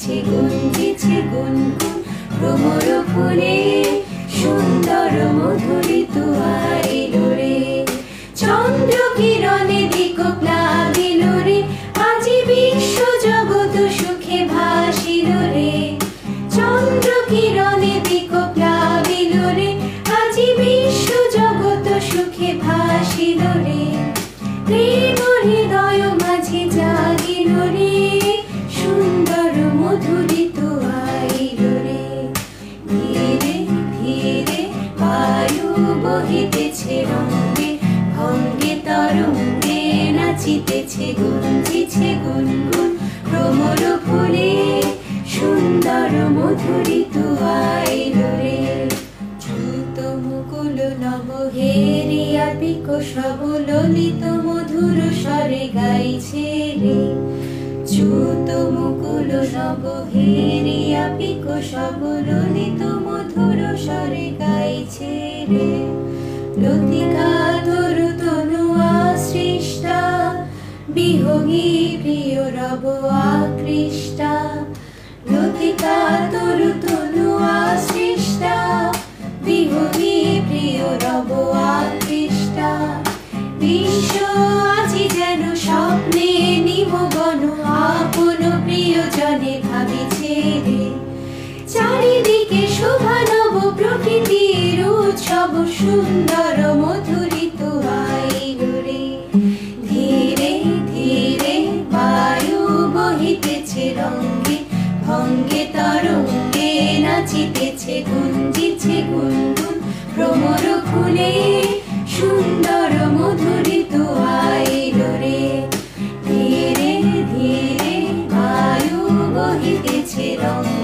নাচিতেছে গুঞ্জিছে গুনগুন ভ্রমর ফুলে সুন্দর মধুরিত আইল রে চন্দ্র কিরণে দিক প্লাবিল রে আজি বিশ্ব জগৎ সুখে ভাসিল রে চন্দ্র কিরণে দিক প্লাবিল রে আজি বিশ্ব জগৎ সুখে ভাসিল রে প্রেম হৃদয় মাঝে জাগিল রে সুন্দর মধুরিত আইল রে ধীরে ধীরে বায়ু বহিতেছে রঙ্গে ভঙ্গে তরঙ্গে নাচিতেছে গুঞ্জিছে গুনগুন ভ্রমর ফুলে সুন্দর মধুরিত আইল রে চ্যুত মুকুল নব হেরিয়া পিক সব ললিত মধুর স্বরে গাইছে রে চ্যুত মুকুল নব হেরিয়া পিক সব ললিত মধুর স্বরে গাইছে রে লতিকা তরু তনু আশ্রিষ্টা বিহোগী প্রিয় রব আকৃষ্টা লতিকা তরু তনু আশ্রিষ্টা বিহোগী প্রিয় রব আকৃষ্টা বিশ্ব আজি যেন স্বপ্নে নিমগ্ন আপন প্রিয়জনে ভাবিছে রে চারিদিকে শোভা নব প্রকৃতির উৎসব সুন্দর মধুরিত আইল রে ধীরে ধীরে বায়ু বহিতেছে রঙ্গে ভঙ্গে তরঙ্গে নাচিতেছে গুঞ্জিছে গুনগুন ভ্রমর ফুলে সুন্দর মধুরিত আইল রে ধীরে ধীরে বায়ু বহিতেছে রঙ্গে